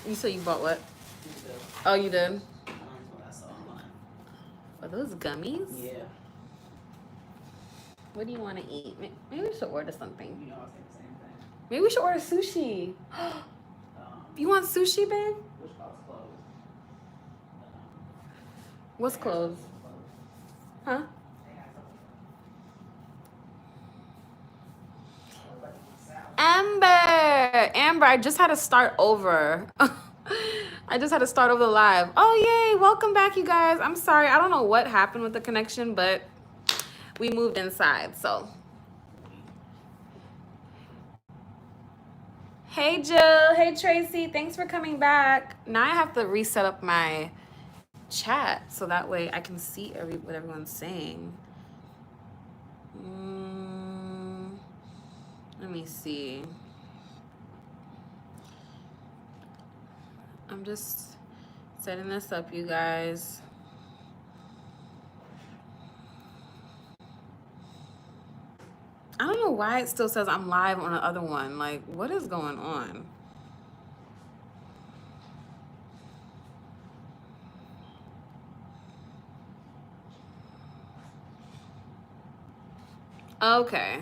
You said you bought what? Oh, you did? Are those gummies? Yeah. What do you want to eat? Maybe we should order something. You know, I was thinking the same thing. Maybe we should order sushi. You want sushi, babe? Which house closed? What's closed? Huh? Amber, I just had to start over. I just had to start over the live. Oh, yay. Welcome back, you guys. I'm sorry. I don't know what happened with the connection, but we moved inside, so. Hey, Jill. Hey, Tracy. Thanks for coming back. Now I have to reset up my chat so that way I can see what everyone's saying. Let me see. I'm just setting this up, you guys. I don't know why it still says I'm live on the other one. Like, what is going on? Okay.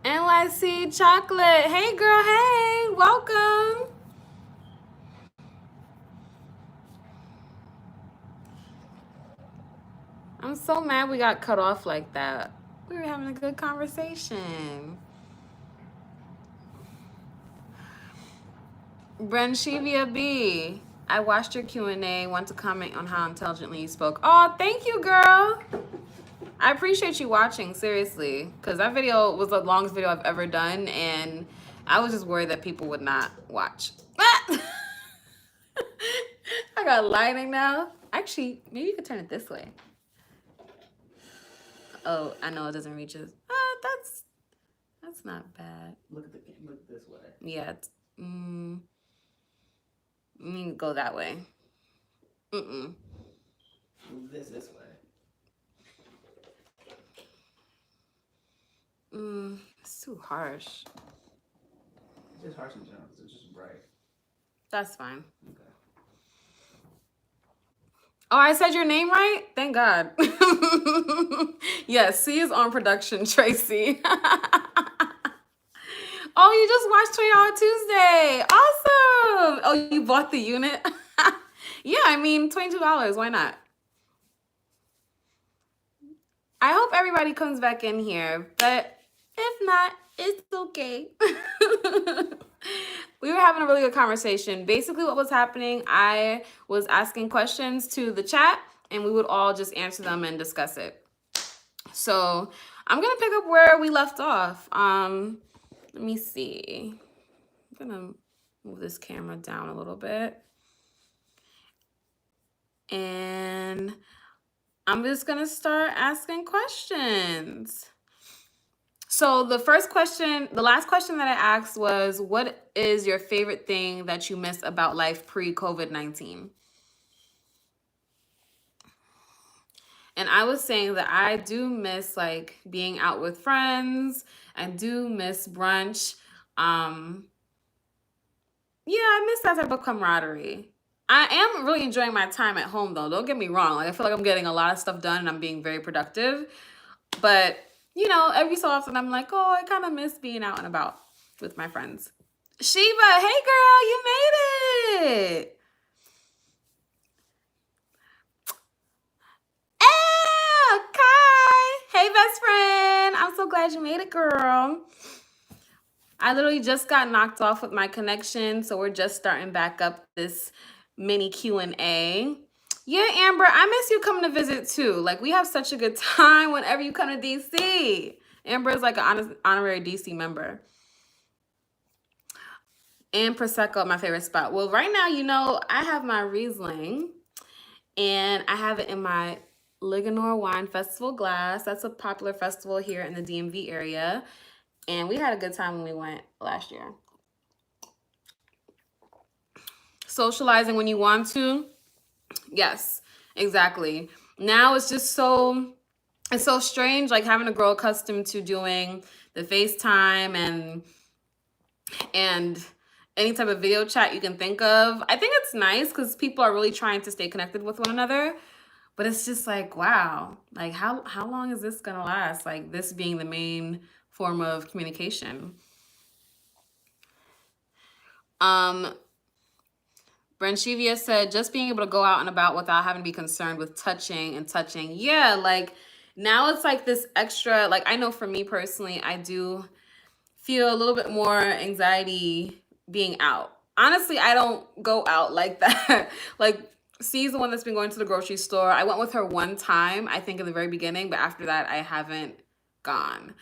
NYC Chocolate. Hey, girl. Hey, welcome. I'm so mad we got cut off like that. We were having a good conversation. Brenshivia B. I watched your Q&A. Want to comment on how intelligently you spoke. Oh, thank you, girl. I appreciate you watching, seriously, because that video was the longest video I've ever done, and I was just worried that people would not watch. I got lighting now. Actually, maybe you could turn it this way. Oh, I know it doesn't reach us. That's not bad. Look this way. Yeah. You need to go that way. Move this way. It's too harsh. It's just harsh in general because it's just bright. That's fine. Okay. Oh, I said your name right? Thank God. Yes, C is on production, Tracy. Oh, you just watched $20 Tuesday. Awesome. Oh, you bought the unit? Yeah, I mean, $22. Why not? I hope everybody comes back in here, but if not, it's okay. We were having a really good conversation. Basically, what was happening, I was asking questions to the chat, and we would all just answer them and discuss it. So I'm going to pick up where we left off. Let me see. I'm going to move this camera down a little bit. And I'm just going to start asking questions. So the last question that I asked was, what is your favorite thing that you miss about life pre-COVID-19? And I was saying that I do miss like being out with friends. I do miss brunch. Yeah, I miss that type of camaraderie. I am really enjoying my time at home though. Don't get me wrong. Like I feel like I'm getting a lot of stuff done and I'm being very productive. But you know, every so often I'm like, oh, I kind of miss being out and about with my friends. Shiva, hey girl, you made it. Kai, hey best friend. I'm so glad you made it, girl. I literally just got knocked off with my connection, so we're just starting back up this mini Q&A. Yeah, Amber, I miss you coming to visit too. Like, we have such a good time whenever you come to DC. Amber is like an honorary DC member. And Prosecco, my favorite spot. Well, right now, you know, I have my Riesling, and I have it in my Liganor Wine Festival glass. That's a popular festival here in the DMV area. And we had a good time when we went last year. socializing when you want to. Yes, exactly. Now it's just it's so strange, like having to grow accustomed to doing the FaceTime and any type of video chat you can think of. I think it's nice because people are really trying to stay connected with one another. But it's just like, wow, like how long is this gonna last? Like this being the main form of communication. Um, Branchivia said, just being able to go out and about without having to be concerned with touching and touching. Yeah, like now it's like this extra, like I know for me personally, I do feel a little bit more anxiety being out. Honestly, I don't go out like that. Like, C's the one that's been going to the grocery store. I went with her one time, I think in the very beginning, but after that, I haven't gone.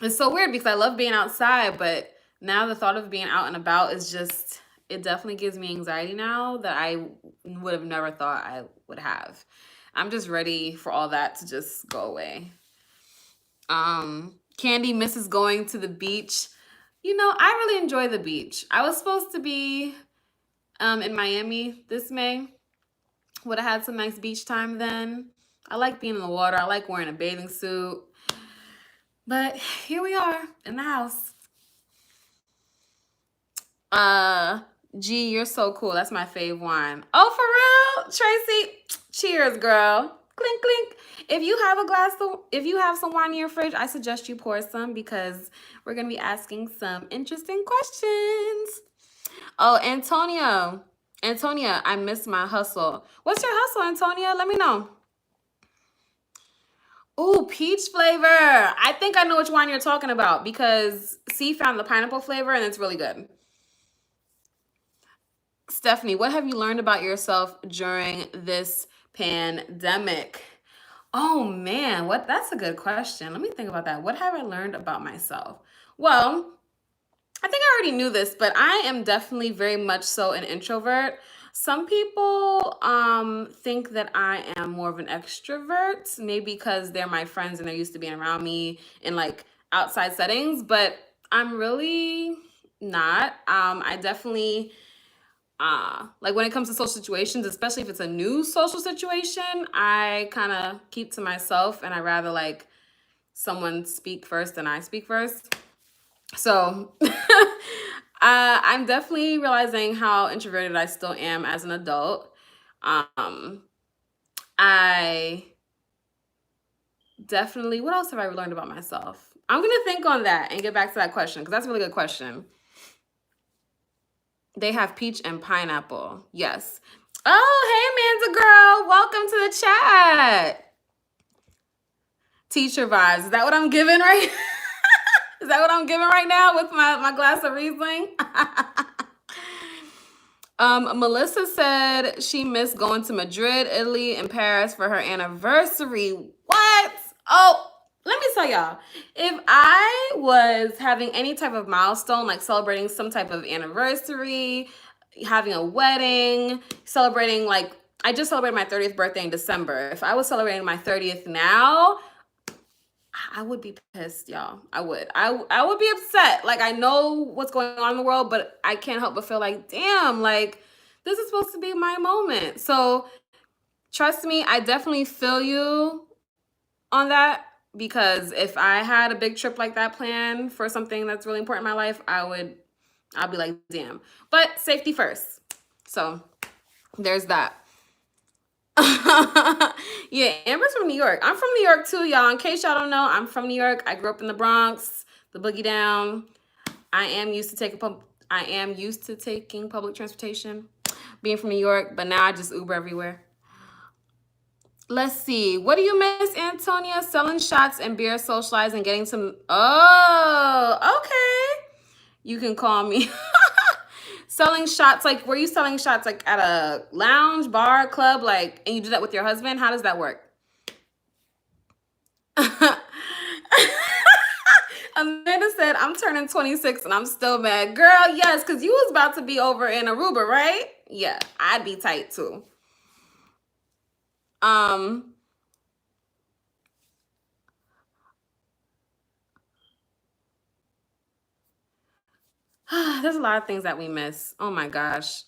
It's so weird because I love being outside, but now the thought of being out and about is just, it definitely gives me anxiety now that I would have never thought I would have. I'm just ready for all that to just go away. Candy misses going to the beach. You know, I really enjoy the beach. I was supposed to be in Miami this May. Would have had some nice beach time then. I like being in the water. I like wearing a bathing suit. But here we are in the house. G, you're so cool. That's my fave wine. Oh, for real? Tracy, cheers, girl. Clink, clink. If you have some wine in your fridge, I suggest you pour some because we're going to be asking some interesting questions. Oh, Antonia, I miss my hustle. What's your hustle, Antonia? Let me know. Ooh, peach flavor. I think I know which wine you're talking about because C found the pineapple flavor and it's really good. Stephanie, what have you learned about yourself during this pandemic? Oh man, that's a good question. Let me think about that. What have I learned about myself? Well, I think I already knew this, but I am definitely very much so an introvert. Some people think that I am more of an extrovert, maybe because they're my friends and they're used to being around me in like outside settings, but I'm really not. I definitely like when it comes to social situations, especially if it's a new social situation, I kind of keep to myself and I rather like someone speak first than I speak first. So I'm definitely realizing how introverted I still am as an adult. I definitely, what else have I learned about myself? I'm going to think on that and get back to that question because that's a really good question. They have peach and pineapple. Yes. Oh, hey, Amanda girl. Welcome to the chat. Teacher vibes. Is that what I'm giving right? Is that what I'm giving right now with my glass of Riesling? Melissa said she missed going to Madrid, Italy, and Paris for her anniversary. What? Oh, let me tell y'all. If I was having any type of milestone, like celebrating some type of anniversary, having a wedding, celebrating like I just celebrated my 30th birthday in December. If I was celebrating my 30th now, I would be pissed, y'all. I would. I would be upset. Like I know what's going on in the world, but I can't help but feel like, damn, like this is supposed to be my moment. So trust me, I definitely feel you on that because if I had a big trip like that planned for something that's really important in my life, I'll be like, damn. But safety first. So there's that. Yeah, Amber's from New York. I'm from New York too, y'all. In case y'all don't know, I'm from New York. I grew up in the Bronx, the Boogie Down. I am used to taking public transportation, being from New York, but now I just Uber everywhere. Let's see. What do you miss, Antonia? Selling shots and beer, socializing, getting some. Oh, okay. You can call me. Selling shots, like, were you selling shots like at a lounge, bar, club, like, and you do that with your husband? How does that work? Amanda said, I'm turning 26 and I'm still mad. Girl, yes, because you was about to be over in Aruba, right? Yeah, I'd be tight too. There's a lot of things that we miss. Oh my gosh.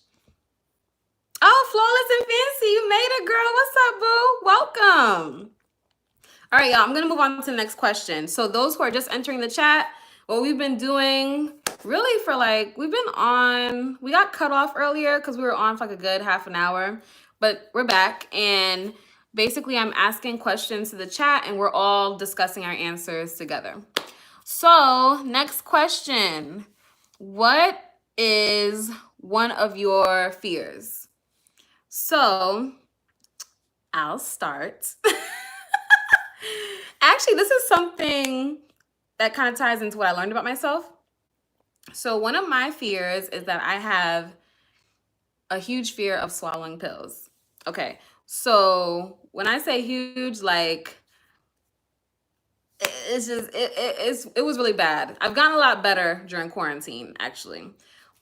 Oh, Flawless and Fancy, you made it, girl. What's up, boo? Welcome. All right, y'all, I'm going to move on to the next question. So those who are just entering the chat, what we've been doing really for we got cut off earlier because we were on for like a good half an hour, but we're back. And basically I'm asking questions to the chat and we're all discussing our answers together. So next question, what is one of your fears? So I'll start. Actually, this is something that kind of ties into what I learned about myself. So one of my fears is that I have a huge fear of swallowing pills. Okay, so when I say huge, like it was really bad. I've gotten a lot better during quarantine, actually,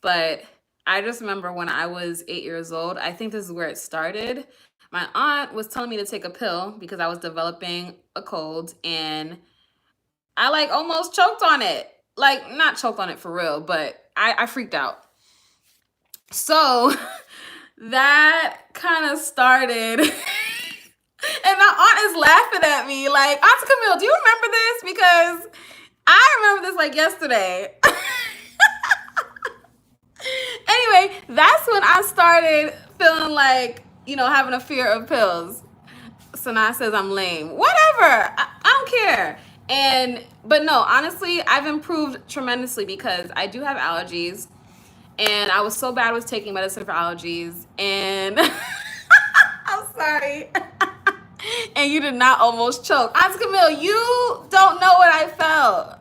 but I just remember when I was 8 years old, I think this is where it started. My aunt was telling me to take a pill because I was developing a cold and I like almost choked on it. Like not choked on it for real, but I freaked out. So that kind of started and my aunt is laughing at me like, Auntie Camille, do you remember this? Because I remember this like yesterday. Anyway, that's when I started feeling like, having a fear of pills. Sanaa says I'm lame. Whatever. I don't care. But no, honestly, I've improved tremendously because I do have allergies. And I was so bad with taking medicine for allergies. And I'm sorry. And you did not almost choke. Auntie Camille, you don't know what I felt.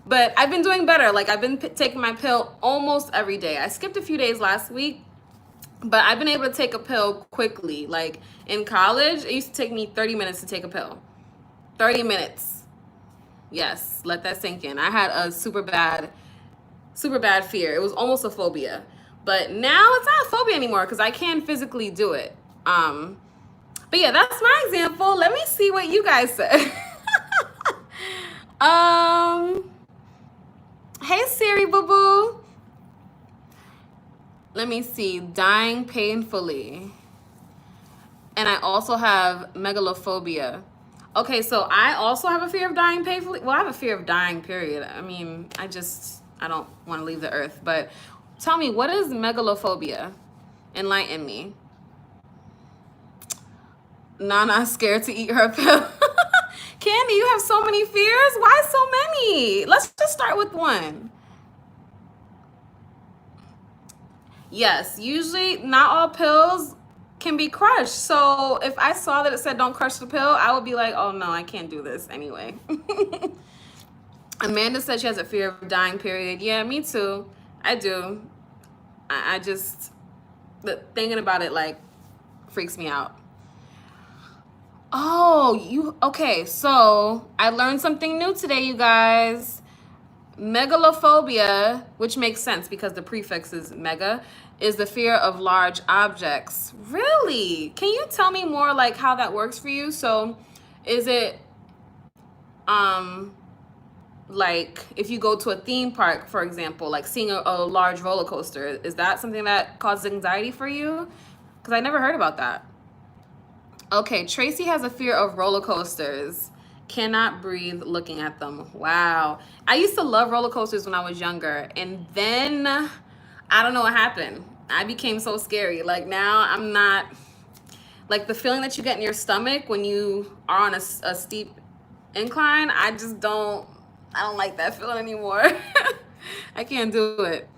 But I've been doing better. Like I've been taking my pill almost every day. I skipped a few days last week, but I've been able to take a pill quickly. Like in college, it used to take me 30 minutes to take a pill. 30 minutes. Yes, let that sink in. I had a super bad fear. It was almost a phobia. But now it's not a phobia anymore because I can physically do it. But yeah, that's my example. Let me see what you guys said. Hey Siri boo boo. Let me see. Dying painfully. And I also have megalophobia. Okay, so I also have a fear of dying painfully. Well, I have a fear of dying, period. I mean, I don't want to leave the earth. But tell me, what is megalophobia? Enlighten me. Nana's scared to eat her pill. Candy, you have so many fears? Why so many? Let's just start with one. Yes, usually not all pills can be crushed. So if I saw that it said don't crush the pill, I would be like, oh no, I can't do this anyway. Amanda said she has a fear of dying, period. Yeah, me too. I do. I just, thinking about it like freaks me out. Oh, okay, so I learned something new today, you guys. Megalophobia, which makes sense because the prefix is mega, is the fear of large objects. Really? Can you tell me more like how that works for you? So is it like if you go to a theme park, for example, like seeing a large roller coaster, is that something that causes anxiety for you? Because I never heard about that. Okay, Tracy has a fear of roller coasters. Cannot breathe looking at them. Wow. I used to love roller coasters when I was younger. And then, I don't know what happened. I became so scary. Like now, I'm not, like the feeling that you get in your stomach when you are on a steep incline, I don't like that feeling anymore. I can't do it.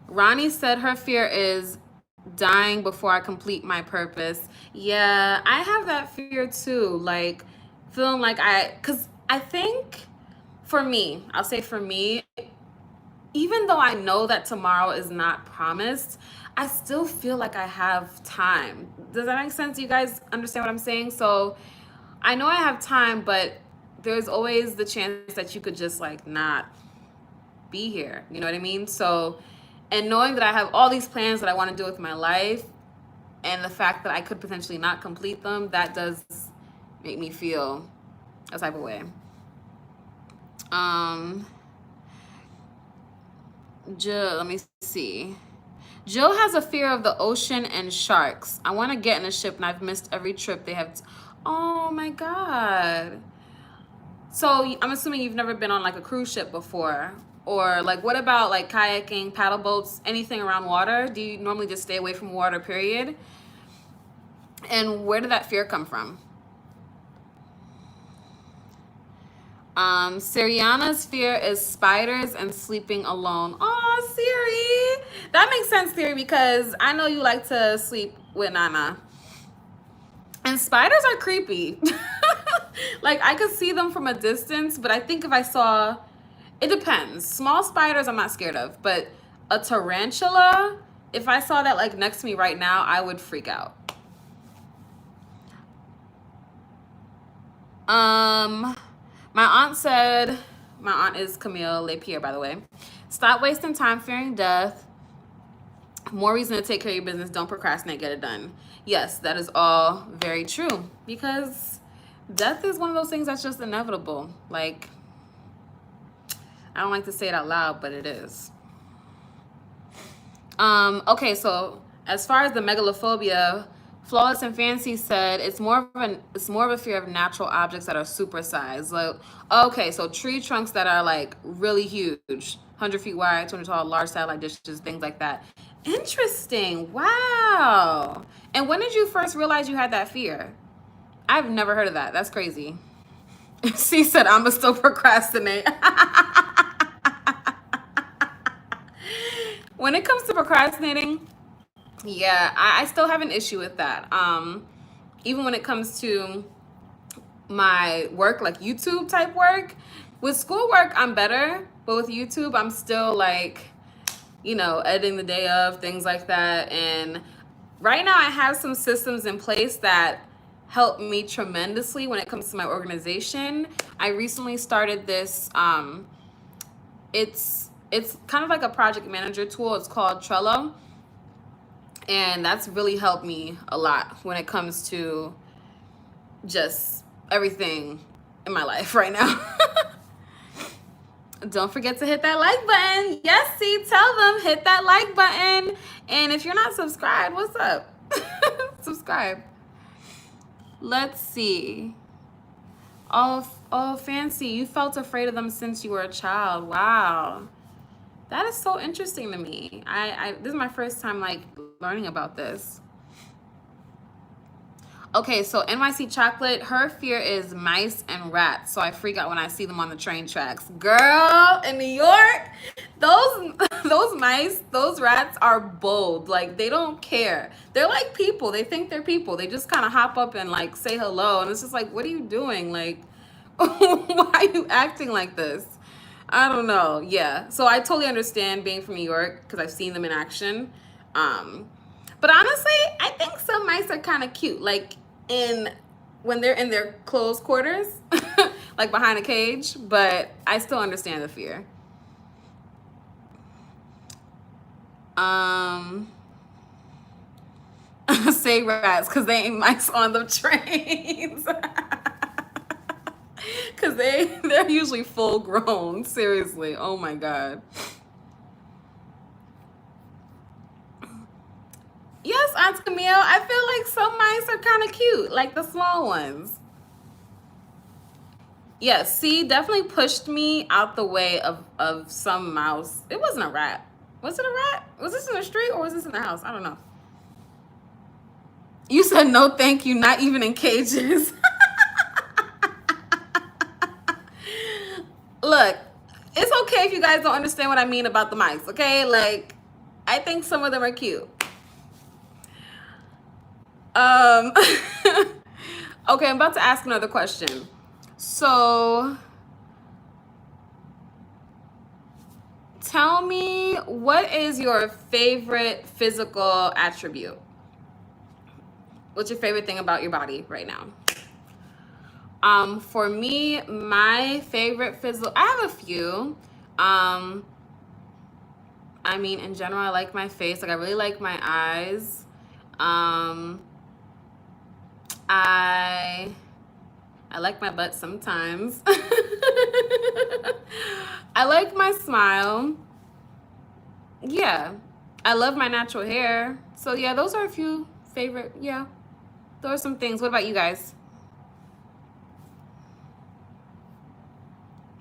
Ronnie said her fear is dying before I complete my purpose. Yeah, I have that fear too. Like feeling like because I think I'll say for me, even though I know that tomorrow is not promised, I still feel like I have time. Does that make sense? Do you guys understand what I'm saying? So I know I have time, but there's always the chance that you could just like not be here. You know what I mean? So, and knowing that I have all these plans that I want to do with my life and the fact that I could potentially not complete them, that does make me feel a type of way. Jill, let me see. Jill has a fear of the ocean and sharks. I want to get in a ship and I've missed every trip they have. Oh my God. So I'm assuming you've never been on like a cruise ship before. Or like, what about like kayaking, paddle boats, anything around water? Do you normally just stay away from water, period? And where did that fear come from? Siriana's fear is spiders and sleeping alone. Oh, Siri. That makes sense, Siri, because I know you like to sleep with Nana. And spiders are creepy. Like, I could see them from a distance, but I think if I saw, it depends. Small spiders I'm not scared of, but a tarantula, if I saw that like next to me right now, I would freak out. My aunt said, my aunt is Camille LePierre, by the way. Stop wasting time fearing death. More reason to take care of your business. Don't procrastinate, get it done. Yes, that is all very true, because death is one of those things that's just inevitable. Like, I don't like to say it out loud, but it is. Okay, so as far as the megalophobia, Flawless and Fancy said it's more of a fear of natural objects that are supersized. Like, okay, so tree trunks that are like really huge, 100 feet wide, 200 tall, large satellite dishes, things like that. Interesting. Wow. And when did you first realize you had that fear? I've never heard of that. That's crazy. She said, I'ma still procrastinate. When it comes to procrastinating, yeah, I still have an issue with that. Even when it comes to my work, like YouTube type work. With schoolwork, I'm better, but with YouTube, I'm still like, you know, editing the day of, things like that. And right now I have some systems in place that help me tremendously when it comes to my organization. I recently started this, it's kind of like a project manager tool. It's called Trello. And that's really helped me a lot when it comes to just everything in my life right now. Don't forget to hit that like button. Yes, see, tell them, hit that like button. And if you're not subscribed, what's up? Subscribe. Let's see. Oh, Fancy, you felt afraid of them since you were a child. Wow. That is so interesting to me. This is my first time like learning about this. Okay, so NYC Chocolate, her fear is mice and rats. So I freak out when I see them on the train tracks. Girl, in New York, those mice, those rats are bold. Like, they don't care. They're like people. They think they're people. They just kind of hop up and like say hello. And it's just like, what are you doing? Like, why are you acting like this? I don't know. Yeah. So I totally understand being from New York because I've seen them in action. But honestly, I think some mice are kind of cute. Like when they're in their closed quarters, like behind a cage. But I still understand the fear. Say rats because they ain't mice on the trains. Because they're usually full grown. Seriously. Oh my God. Yes, Aunt Camille. I feel like some mice are kind of cute. Like the small ones. Yes, C definitely pushed me out the way of some mouse. It wasn't a rat. Was it a rat? Was this in the street or was this in the house? I don't know. You said no thank you, not even in cages. Look, it's okay if you guys don't understand what I mean about the mice, okay? Like, I think some of them are cute. Okay, I'm about to ask another question. So, tell me, what is your favorite physical attribute? What's your favorite thing about your body right now? For me, my favorite physical, I have a few. I mean, in general, I like my face. Like, I really like my eyes. I I like my butt sometimes. I like my smile. Yeah. I love my natural hair. So yeah, those are a few favorite, yeah. Those are some things. What about you guys?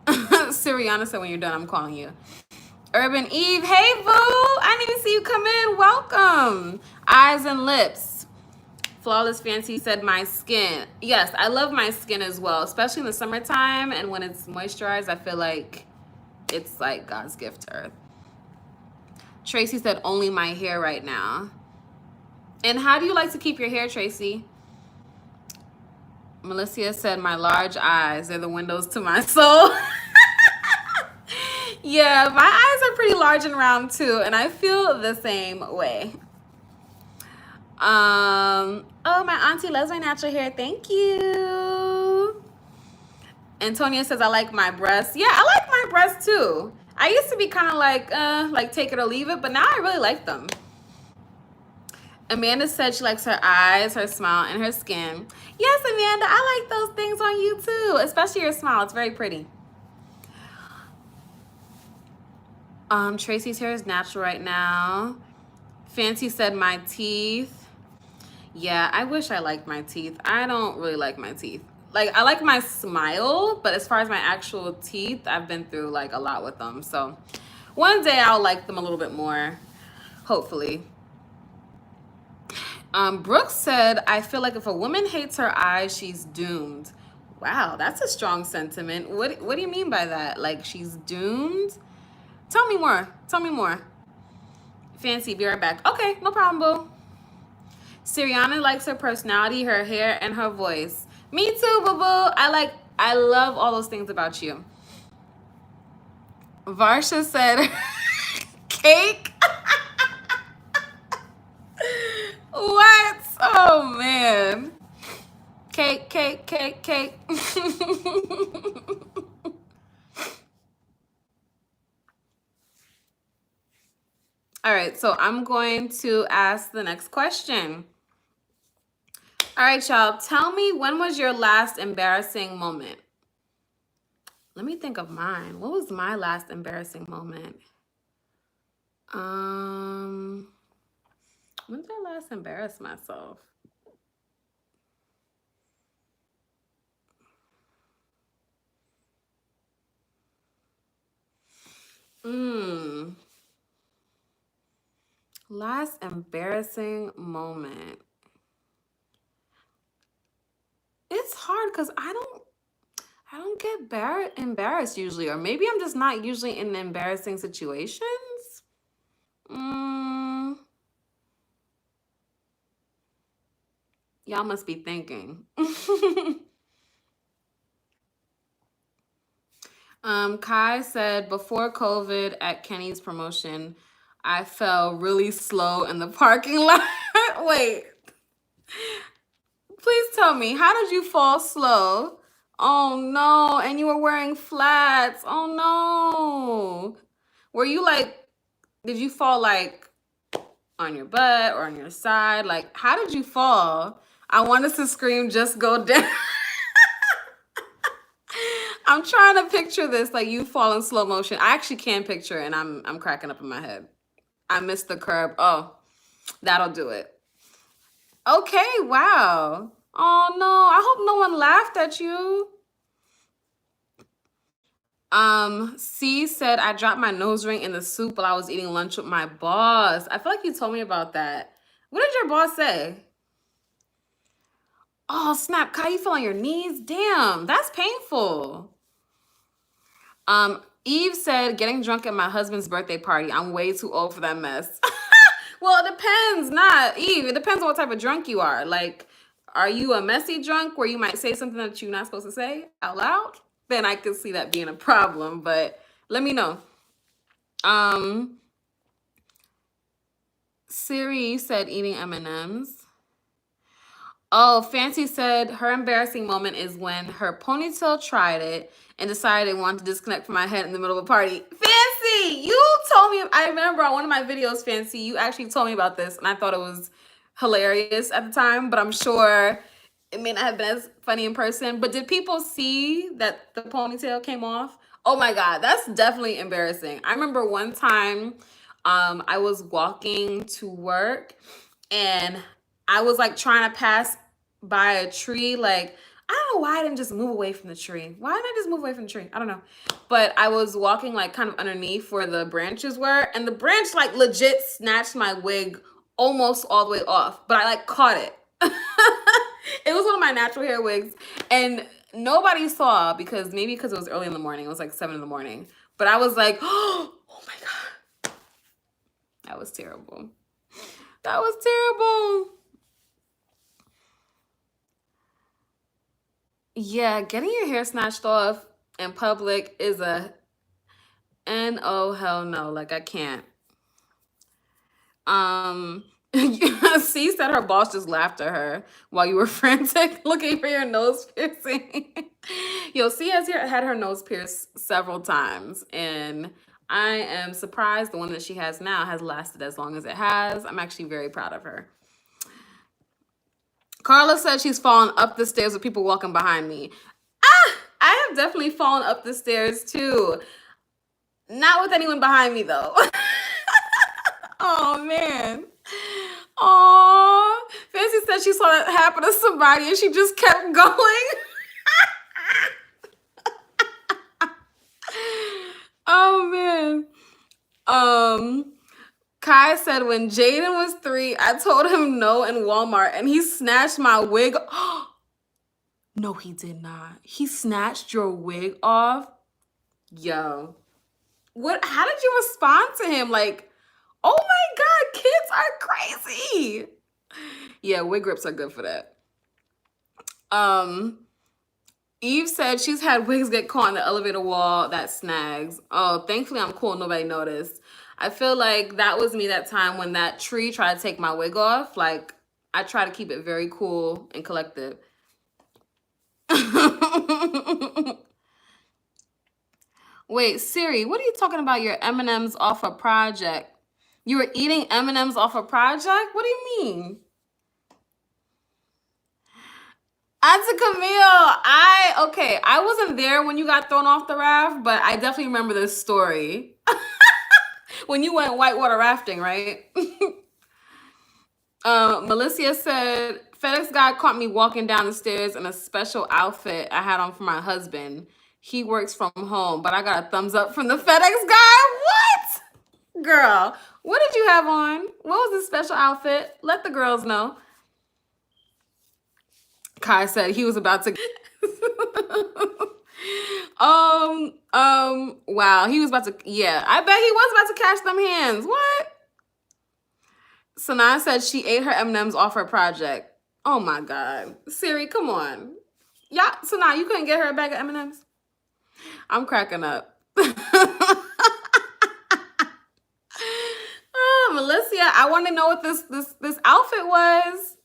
Siriana said when you're done, I'm calling you. Urban Eve, hey boo! I didn't even see you come in. Welcome. Eyes and lips. Flawless Fancy said my skin. Yes, I love my skin as well, especially in the summertime and when it's moisturized. I feel like it's like God's gift to earth. Tracy said only my hair right now. And how do you like to keep your hair, Tracy? Melissa said my large eyes are the windows to my soul. Yeah, my eyes are pretty large and round too, and I feel the same way. Oh, my auntie loves my natural hair. Thank you. Antonia says I like my breasts. Yeah, I like my breasts too. I used to be kind of like take it or leave it, but now I really like them. Amanda said she likes her eyes, her smile, and her skin. Yes, Amanda, I like those things on you too, especially your smile. It's very pretty. Tracy's hair is natural right now. Fancy said my teeth. Yeah, I wish I liked my teeth. I don't really like my teeth. Like, I like my smile, but as far as my actual teeth, I've been through like a lot with them. So one day I'll like them a little bit more, hopefully. Brooke said, I feel like if a woman hates her eyes, she's doomed. Wow, that's a strong sentiment. What do you mean by that? Like, she's doomed? Tell me more. Tell me more. Fancy, be right back. Okay, no problem, boo. Siriana likes her personality, her hair, and her voice. Me too, boo boo. I love all those things about you. Varsha said, cake. What? Oh man. Cake, cake, cake, cake. All right, so I'm going to ask the next question. All right, y'all, tell me, when was your last embarrassing moment? Let me think of mine. What was my last embarrassing moment? When did I last embarrass myself? Last embarrassing moment. It's hard because I don't get embarrassed usually, or maybe I'm just not usually in embarrassing situations. Y'all must be thinking. Kai said, before COVID at Kenny's promotion, I fell really slow in the parking lot. Wait. Please tell me, how did you fall slow? Oh no, and you were wearing flats. Oh no. Were you like, did you fall like on your butt or on your side? Like, how did you fall? I wanted to scream, just go down. I'm trying to picture this, like you fall in slow motion. I actually can picture it, and I'm cracking up in my head. I missed the curb. Oh, that'll do it. Okay, wow. Oh no, I hope no one laughed at you. C said I dropped my nose ring in the soup while I was eating lunch with my boss. I feel like you told me about that. What did your boss say? Oh snap, Kai, you fell on your knees? Damn, that's painful. Eve said, getting drunk at my husband's birthday party. I'm way too old for that mess. Well, it depends. Not Eve. It depends on what type of drunk you are. Like, are you a messy drunk where you might say something that you're not supposed to say out loud? Then I could see that being a problem. But let me know. Siri said eating M&Ms. Oh, Fancy said her embarrassing moment is when her ponytail tried it and decided it wanted to disconnect from my head in the middle of a party. Fancy, you told me, I remember on one of my videos, Fancy, you actually told me about this, and I thought it was hilarious at the time, but I'm sure it may not have been as funny in person, but did people see that the ponytail came off? Oh my God, that's definitely embarrassing. I remember one time I was walking to work and I was like trying to pass by a tree. Like, I don't know why I didn't just move away from the tree. Why didn't I just move away from the tree? I don't know. But I was walking like kind of underneath where the branches were, and the branch like legit snatched my wig almost all the way off, but I like caught it. It was one of my natural hair wigs, and nobody saw because it was early in the morning. It was like 7 in the morning. But I was like, oh my God. That was terrible. That was terrible. Yeah, getting your hair snatched off in public is a no, hell no. Like, I can't. C said her boss just laughed at her while you were frantic looking for your nose piercing. Yo, C has had her nose pierced several times, and I am surprised the one that she has now has lasted as long as it has. I'm actually very proud of her. Carla said she's fallen up the stairs with people walking behind me. I have definitely fallen up the stairs too. Not with anyone behind me though. Oh man. Oh, Fancy said she saw that happen to somebody and she just kept going. Oh man. Kai said when Jaden was 3, I told him no in Walmart and he snatched my wig. No, he did not. He snatched your wig off? Yo. What? How did you respond to him? Like, oh my God, kids are crazy. Yeah, wig rips are good for that. Eve said she's had wigs get caught in the elevator wall that snags. Oh, thankfully I'm cool. Nobody noticed. I feel like that was me that time when that tree tried to take my wig off. Like, I try to keep it very cool and collected. Wait, Siri, what are you talking about? Your M&Ms off a project? You were eating M&Ms off a project? What do you mean? Auntie Camille, okay, I wasn't there when you got thrown off the raft, but I definitely remember this story. When you went whitewater rafting, right? Melissa said, FedEx guy caught me walking down the stairs in a special outfit I had on for my husband. He works from home, but I got a thumbs up from the FedEx guy. What? Girl, what did you have on? What was this special outfit? Let the girls know. Kai said he was about to... wow, he was about to... Yeah, I bet he was about to catch them hands. What? Sanaa said she ate her M&Ms off her project. Oh my God. Siri, come on. Yeah, Sanaa, you couldn't get her a bag of M&Ms? I'm cracking up. Oh, Melissa, I want to know what this outfit was.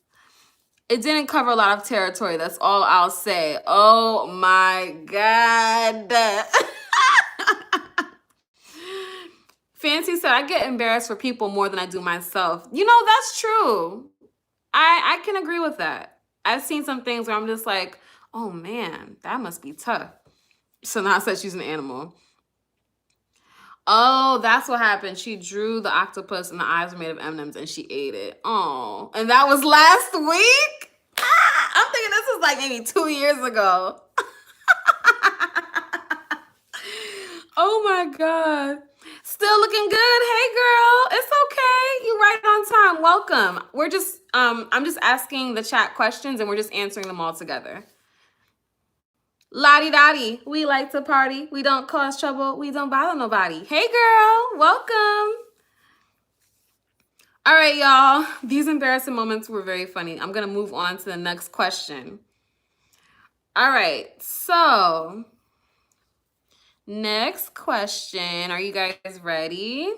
It didn't cover a lot of territory. That's all I'll say. Oh my God. Fancy said, I get embarrassed for people more than I do myself. You know, that's true. I can agree with that. I've seen some things where I'm just like, oh man, that must be tough. Sanaa said she's an animal. Oh, that's what happened. She drew the octopus and the eyes were made of M&Ms and she ate it. Oh, and that was last week? I'm thinking this was like maybe 2 years ago. Oh my God. Still looking good. Hey girl, it's okay. You right on time. Welcome. We're just, I'm just asking the chat questions and we're just answering them all together. Lottie-dottie, we like to party. We don't cause trouble. We don't bother nobody. Hey girl, welcome. All right, y'all. These embarrassing moments were very funny. I'm going to move on to the next question. All right, so next question. Are you guys ready?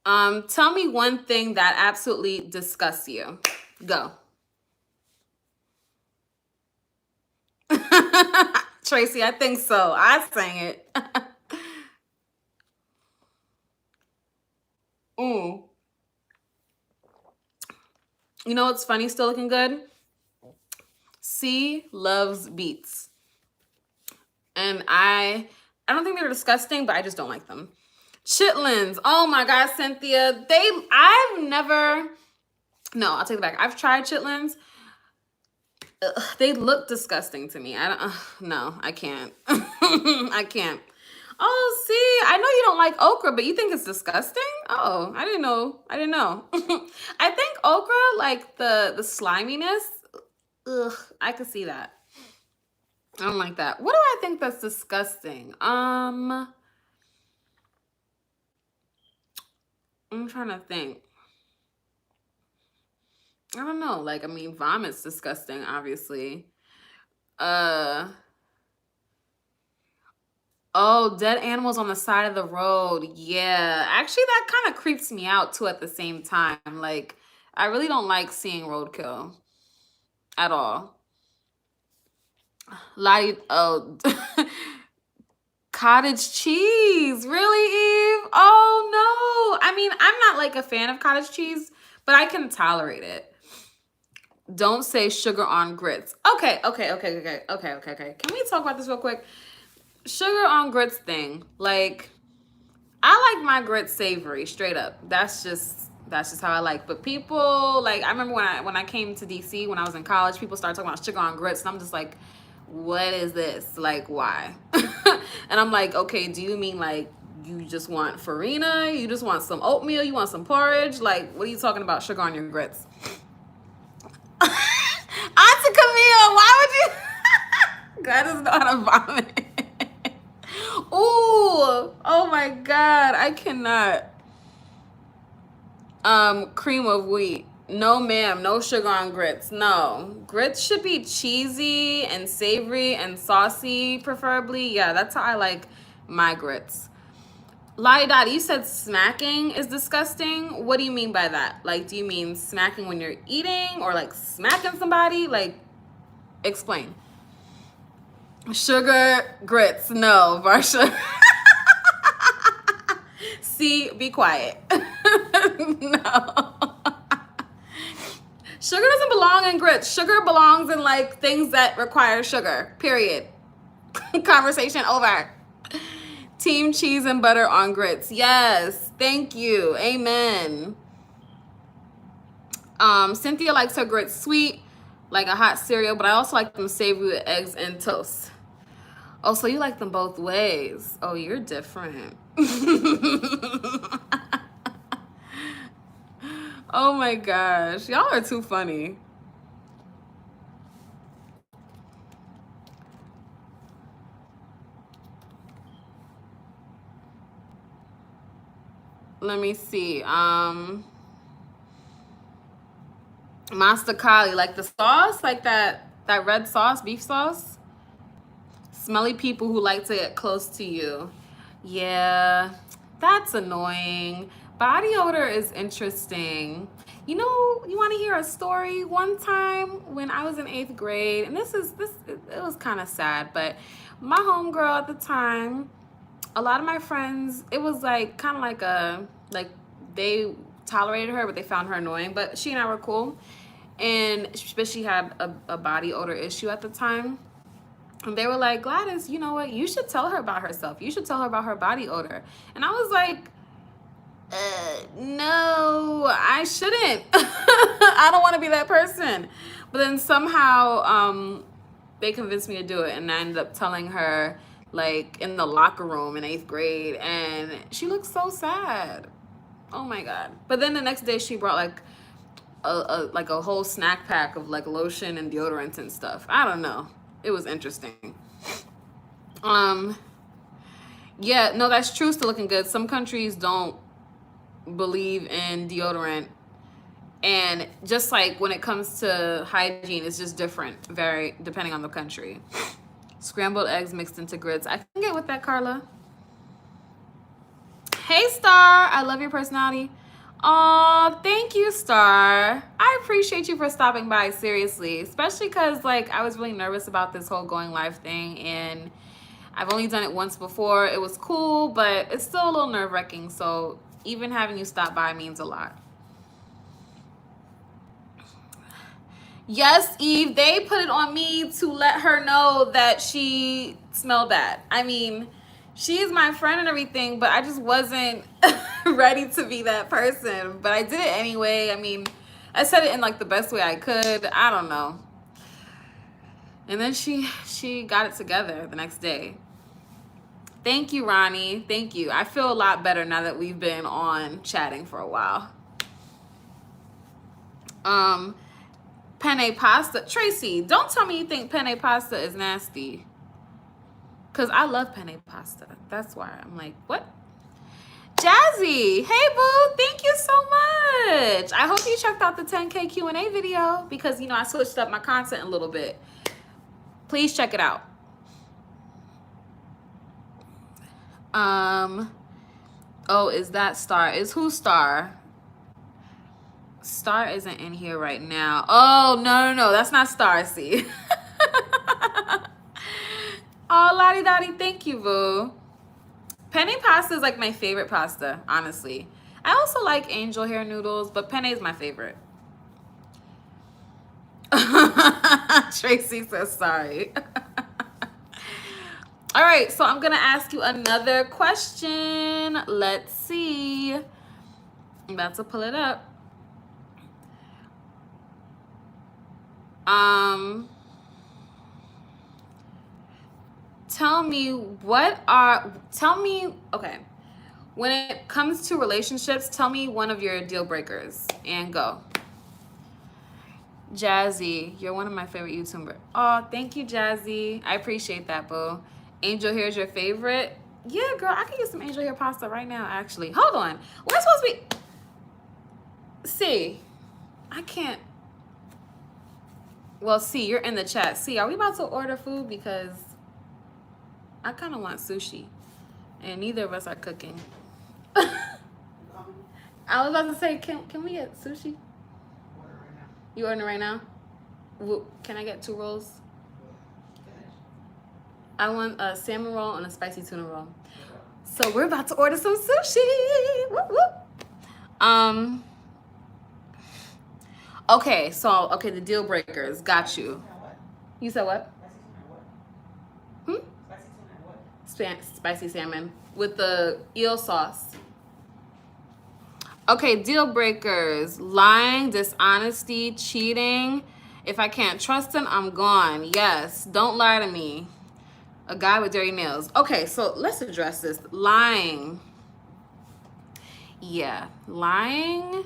Tell me one thing that absolutely disgusts you. Go. Tracy, I think so. I sang it. You know what's funny? Still looking good. C loves beets, and I don't think they're disgusting, but I just don't like them. Chitlins. Oh my God, Cynthia. I've never. No, I'll take it back. I've tried chitlins. Ugh, they look disgusting to me. I don't. No, I can't. I can't. Oh, see, I know you don't like okra, but you think it's disgusting? Oh, I didn't know. I didn't know. I think okra, like the sliminess. Ugh, I could see that. I don't like that. What do I think that's disgusting? I'm trying to think. I don't know. Like, I mean, vomit's disgusting, obviously. Uh oh, dead animals on the side of the road. Yeah. Actually, that kind of creeps me out too at the same time. Like, I really don't like seeing roadkill at all. Lottie, oh, cottage cheese. Really, Eve? Oh no. I mean, I'm not like a fan of cottage cheese, but I can tolerate it. Don't say sugar on grits. Okay. Can we talk about this real quick? Sugar on grits thing. Like, I like my grits savory, straight up. That's just how I like. But people, like, I remember when I came to DC when I was in college, people started talking about sugar on grits, and I'm just like, what is this? Like, why? And I'm like, okay, do you mean like you just want farina? You just want some oatmeal? You want some porridge? Like, what are you talking about sugar on your grits? Auntie Camille, why would you? Gwladys know how to vomit. Ooh, oh my God, I cannot. Cream of wheat. No, ma'am, no sugar on grits. No. Grits should be cheesy and savory and saucy, preferably. Yeah, that's how I like my grits. Lottie Dottie, you said smacking is disgusting. What do you mean by that? Like, do you mean smacking when you're eating or like smacking somebody? Like, explain. Sugar grits. No, Varsha. See, be quiet. No. Sugar doesn't belong in grits. Sugar belongs in like things that require sugar. Period. Conversation over. Team cheese and butter on grits. Yes. Thank you. Amen. Cynthia likes her grits sweet, like a hot cereal, but I also like them savory with eggs and toast. Oh, so you like them both ways. Oh, you're different. Oh my gosh. Y'all are too funny. Let me see. Master Kali, like the sauce, like that red sauce, beef sauce. Smelly people who like to get close to you. Yeah, that's annoying. Body odor is interesting. You know, you want to hear a story? One time when I was in 8th grade, and it was kind of sad, but my homegirl at the time, a lot of my friends, it was like kind of like they tolerated her, but they found her annoying. But she and I were cool, but she had a body odor issue at the time. And they were like, Gwladys, you know what? You should tell her about herself. You should tell her about her body odor. And I was like, no, I shouldn't. I don't want to be that person. But then somehow they convinced me to do it. And I ended up telling her, like, in the locker room in 8th grade. And she looked so sad. Oh, my God. But then the next day she brought, like, a whole snack pack of, like, lotion and deodorant and stuff. I don't know. It was interesting. Yeah, no, that's true. Still looking good. Some countries don't believe in deodorant, and just like when it comes to hygiene, it's just different, very depending on the country. Scrambled eggs mixed into grits. I can get with that, Carla. Hey, Star. I love your personality. Oh, thank you, Star. I appreciate you for stopping by, seriously. Especially because, like, I was really nervous about this whole going live thing, and I've only done it once before. It was cool, but it's still a little nerve-wracking, so even having you stop by means a lot. Yes, Eve, they put it on me to let her know that she smelled bad. I mean, she's my friend and everything, but I just wasn't ready to be that person. But I did it anyway. I mean, I said it in like the best way I could. I don't know. And then she got it together the next day. Thank you, Ronnie. Thank you. I feel a lot better now that we've been on chatting for a while. Penne pasta. Tracy, don't tell me you think penne pasta is nasty. Because I love penne pasta. That's why I'm like, what? Jazzy, hey boo, thank you so much. I hope you checked out the 10K Q&A video because, you know, I switched up my content a little bit. Please check it out. Oh, is that Star? Is who Star? Star isn't in here right now. Oh, no. That's not Star, see. Oh, Lottie Dottie, thank you, boo. Penne pasta is like my favorite pasta, honestly. I also like angel hair noodles, but penne is my favorite. Tracy says sorry. All right, so I'm going to ask you another question. Let's see. I'm about to pull it up. Okay. When it comes to relationships, tell me one of your deal breakers and go. Jazzy, you're one of my favorite YouTubers. Oh, thank you, Jazzy. I appreciate that, boo. Angel hair is your favorite? Yeah, girl, I can get some angel hair pasta right now, actually. Hold on. We're supposed to be... See, I can't... Well, see, you're in the chat. See, are we about to order food? Because I kind of want sushi. And neither of us are cooking. I was about to say, can we get sushi? Order right now. You ordering right now? Can I get 2 rolls? I want a salmon roll and a spicy tuna roll. So we're about to order some sushi. Whoop, whoop. Okay, the deal breakers. Got you. You said what? Spicy salmon with the eel sauce. Okay, deal breakers. Lying, dishonesty, cheating. If I can't trust him, I'm gone. Yes, don't lie to me. A guy with dirty nails. Okay, so let's address this. Lying. Yeah, lying.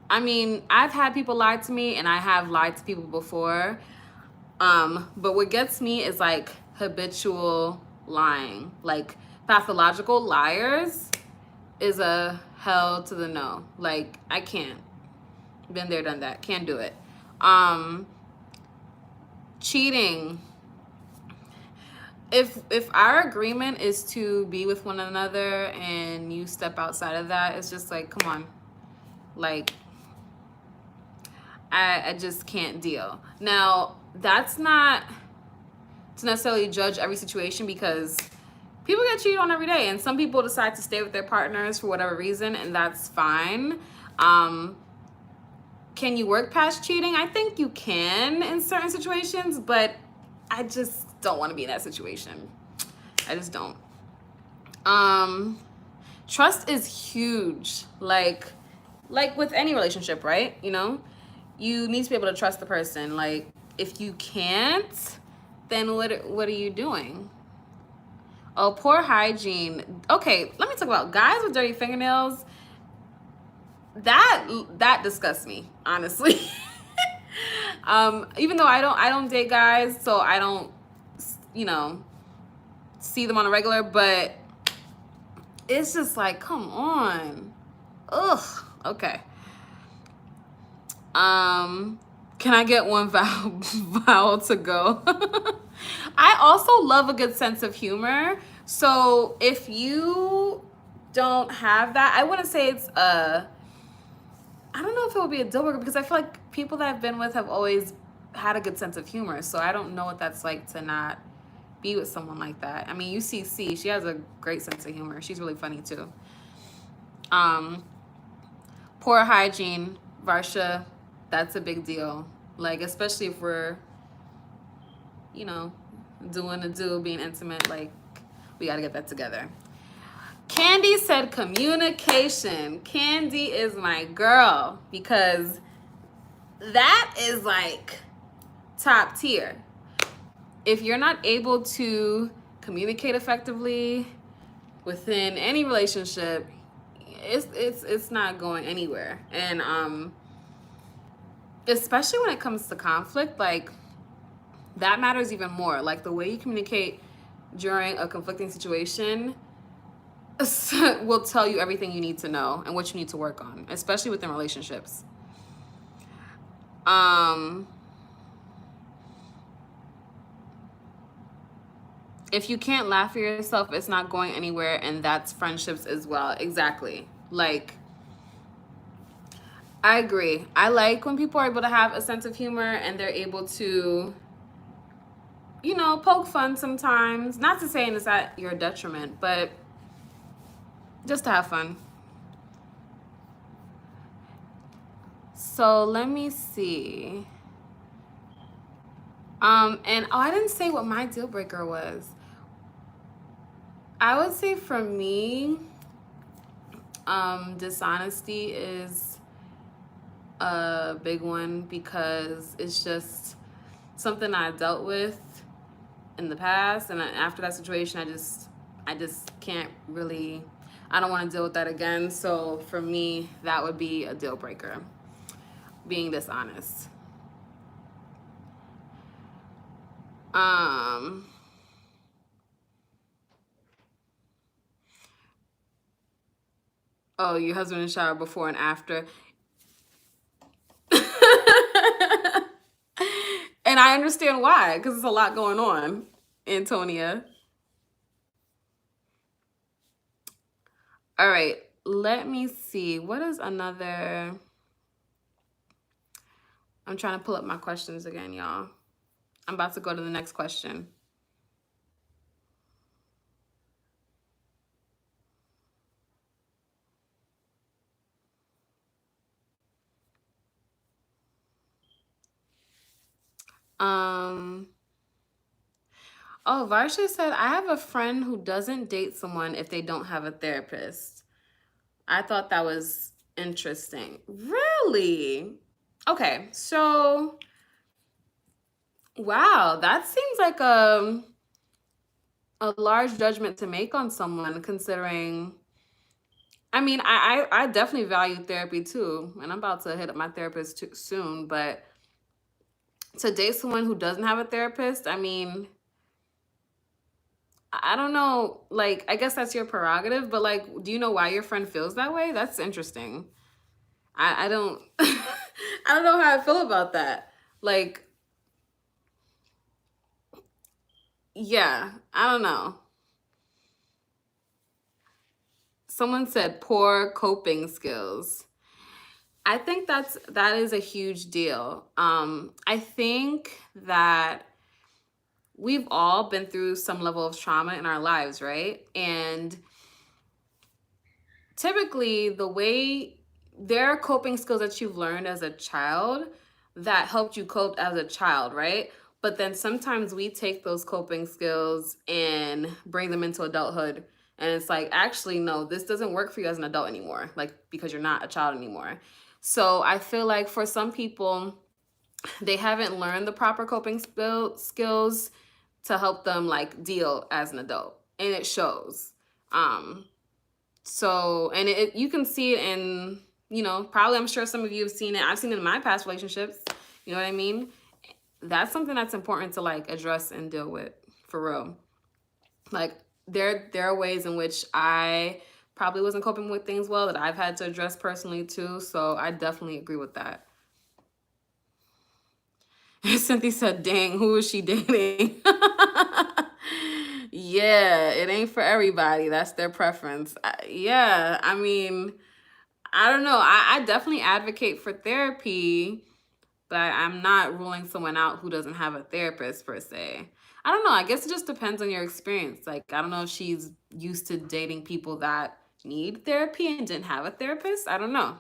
I mean, I've had people lie to me and I have lied to people before. But what gets me is like habitual lying. Like pathological liars is a hell to the no. Like I can't. Been there, done that. Can't do it. Cheating. If our agreement is to be with one another and you step outside of that, it's just like, come on. Like, I just can't deal. Now, that's not to necessarily judge every situation because people get cheated on every day and some people decide to stay with their partners for whatever reason, and that's fine. Can you work past cheating? I think you can in certain situations, but I just don't want to be in that situation. I just don't. Trust is huge. Like with any relationship, right? You know, you need to be able to trust the person. Like if you can't, then what are you doing? Oh, poor hygiene. Okay, let me talk about guys with dirty fingernails. That disgusts me, honestly. Even though I don't date guys, so I don't, you know, see them on a regular, but it's just like, come on. Ugh. Okay. Can I get one vowel to go? I also love a good sense of humor. So if you don't have that, I wouldn't say it's I don't know if it would be a deal breaker because I feel like people that I've been with have always had a good sense of humor. So I don't know what that's like to not be with someone like that. I mean, you see C, she has a great sense of humor. She's really funny too. Poor hygiene, Varsha. That's a big deal. Like, especially if we're, you know, doing a do, being intimate, like, we got to get that together. Candy said communication. Candy is my girl because that is like top tier. If you're not able to communicate effectively within any relationship, it's not going anywhere. And especially when it comes to conflict, like that matters even more. Like the way you communicate during a conflicting situation will tell you everything you need to know and what you need to work on, especially within relationships. If you can't laugh at yourself, it's not going anywhere, and that's friendships as well. Exactly. Like, I agree. I like when people are able to have a sense of humor and they're able to, you know, poke fun sometimes. Not to say it's at your detriment, but just to have fun. So let me see. And I didn't say what my deal breaker was. I would say for me, dishonesty is a big one because it's just something I dealt with in the past, and after that situation, I just can't really. I don't want to deal with that again. So for me, that would be a deal breaker. Being dishonest. Oh, your husband in the shower before and after. And I understand why, because there's a lot going on, Antonia. All right, let me see. What is another? I'm trying to pull up my questions again, y'all. I'm about to go to the next question. Oh, Varsha said, I have a friend who doesn't date someone if they don't have a therapist. I thought that was interesting. Really? Okay, so wow, that seems like a large judgment to make on someone, considering I mean, I definitely value therapy too, and I'm about to hit up my therapist soon, but to date someone who doesn't have a therapist, I mean, I don't know, like, I guess that's your prerogative, but like, do you know why your friend feels that way? That's interesting. I don't, I don't know how I feel about that. Like, yeah, I don't know. Someone said poor coping skills. I think that is a huge deal. I think that we've all been through some level of trauma in our lives, right? And typically the way there are coping skills that you've learned as a child that helped you cope as a child, right? But then sometimes we take those coping skills and bring them into adulthood. And it's like, actually, no, this doesn't work for you as an adult anymore, like, because you're not a child anymore. So I feel like for some people, they haven't learned the proper coping skills to help them like deal as an adult, and it shows. So, and you can see it in, you know, probably I'm sure some of you have seen it. I've seen it in my past relationships. You know what I mean? That's something that's important to like address and deal with for real. Like there are ways in which I probably wasn't coping with things well that I've had to address personally too. So I definitely agree with that. Cynthia said, dang, who is she dating? Yeah, it ain't for everybody. That's their preference. Yeah, I mean, I don't know. I definitely advocate for therapy, but I'm not ruling someone out who doesn't have a therapist per se. I don't know. I guess it just depends on your experience. Like, I don't know if she's used to dating people that need therapy and didn't have a therapist. I don't know.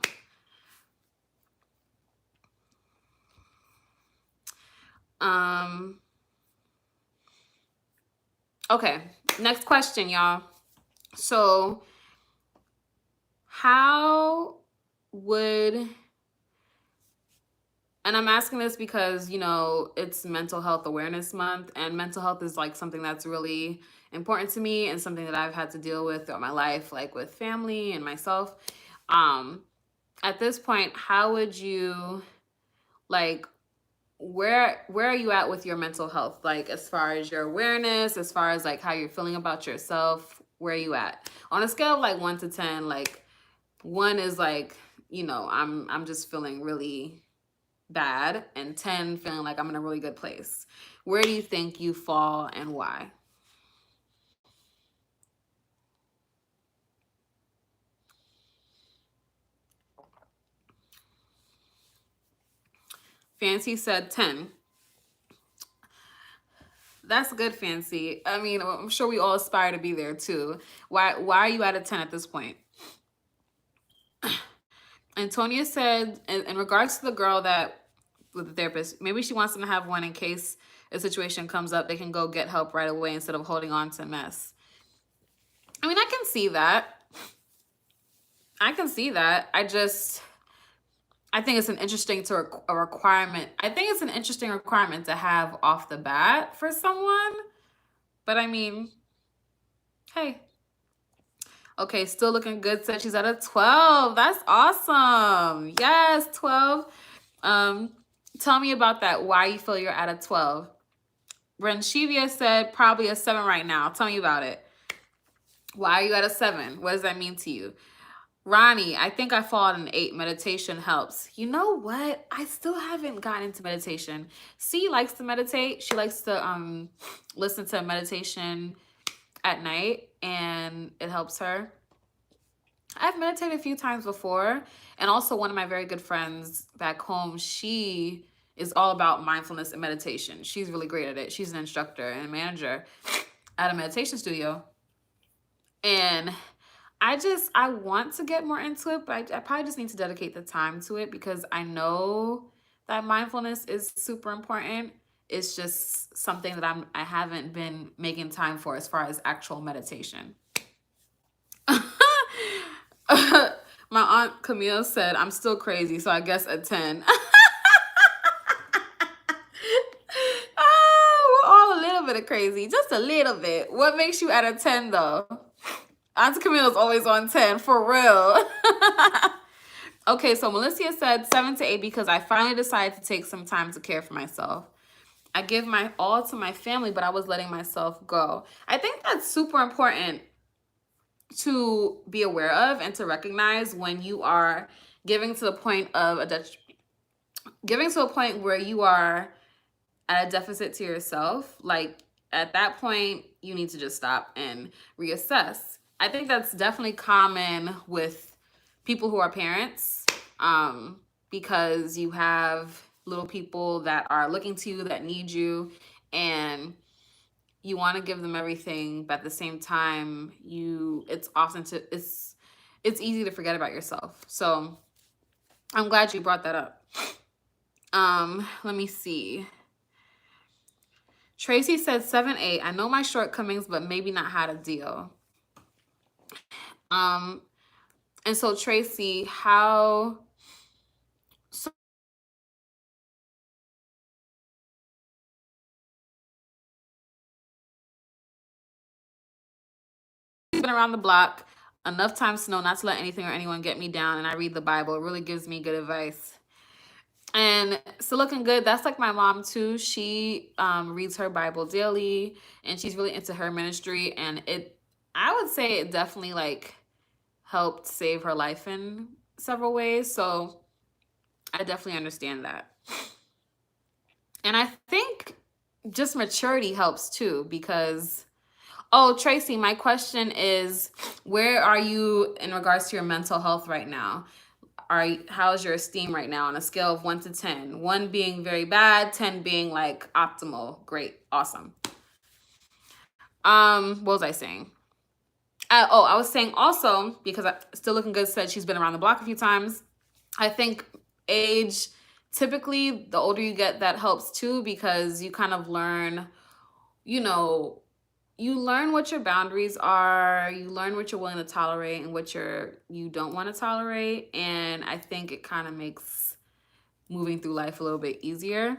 Okay, next question, y'all. So how would, and I'm asking this because, you know, it's Mental Health Awareness Month, and mental health is like something that's really important to me and something that I've had to deal with throughout my life, like with family and myself. At this point, how would you, like, where are you at with your mental health, like as far as your awareness, as far as like how you're feeling about yourself? Where are you at on a scale of like 1 to 10? Like, 1 is like, you know, I'm just feeling really bad, and 10 feeling like I'm in a really good place. Where do you think you fall and why? Fancy said 10. That's good, Fancy. I mean, I'm sure we all aspire to be there too. Why are you at a 10 at this point? Antonia said, in regards to the girl that with the therapist, maybe she wants them to have one in case a situation comes up, they can go get help right away instead of holding on to mess. I mean, I can see that. I think it's an interesting requirement. I think it's an interesting requirement to have off the bat for someone. But I mean, hey. Okay, still looking good. Said she's at a 12. That's awesome. Yes, 12. Tell me about that. Why you feel you're at a 12? Renshivia said probably a 7 right now. Tell me about it. Why are you at a 7? What does that mean to you? Ronnie, I think I fall at an 8. Meditation helps. You know what? I still haven't gotten into meditation. C likes to meditate. She likes to listen to meditation at night, and it helps her. I've meditated a few times before, and also one of my very good friends back home, she is all about mindfulness and meditation. She's really great at it. She's an instructor and a manager at a meditation studio. And I want to get more into it, but I probably just need to dedicate the time to it because I know that mindfulness is super important. It's just something that I haven't been making time for as far as actual meditation. My aunt Camille said, I'm still crazy, so I guess a 10. Oh, we're all a little bit of crazy, just a little bit. What makes you at a 10 though? Aunt Camille's always on 10, for real. Okay, so Melissa said 7 to 8 because I finally decided to take some time to care for myself. I give my all to my family, but I was letting myself go. I think that's super important to be aware of and to recognize when you are giving to the point of giving to a point where you are at a deficit to yourself. Like, at that point, you need to just stop and reassess. I think that's definitely common with people who are parents, because you have little people that are looking to you, that need you, and you want to give them everything, but at the same time, it's easy to forget about yourself. So I'm glad you brought that up. Let me see. Tracy said 7, 8. I know my shortcomings, but maybe not how to deal. And so Tracy, how? So she's been around the block enough times to know not to let anything or anyone get me down, and I read the Bible. It really gives me good advice. And so looking good, that's like my mom too. She reads her Bible daily, and she's really into her ministry, and I would say it definitely like helped save her life in several ways. So I definitely understand that. And I think just maturity helps too, because Tracy, my question is, where are you in regards to your mental health right now? How's your esteem right now on a scale of 1 to 10? 1 being very bad, 10 being like optimal. Great. Awesome. What was I saying? I was saying also, because Still Looking Good said she's been around the block a few times. I think age typically the older you get, that helps too, because you kind of learn, you know, you learn what your boundaries are, you learn what you're willing to tolerate and what you don't want to tolerate. And I think it kind of makes moving through life a little bit easier.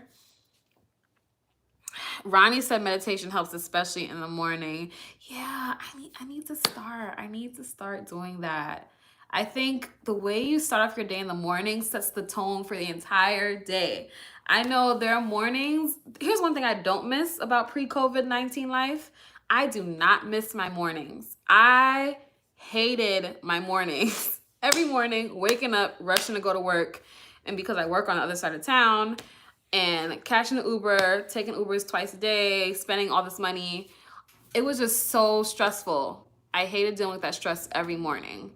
Ronnie said meditation helps, especially in the morning. Yeah, I need to start. I need to start doing that. I think the way you start off your day in the morning sets the tone for the entire day. I know there are mornings. Here's one thing I don't miss about pre-COVID-19 life. I do not miss my mornings. I hated my mornings. Every morning, waking up, rushing to go to work. And because I work on the other side of town, and catching an Uber, taking Ubers twice a day, spending all this money, it was just so stressful. I hated dealing with that stress every morning.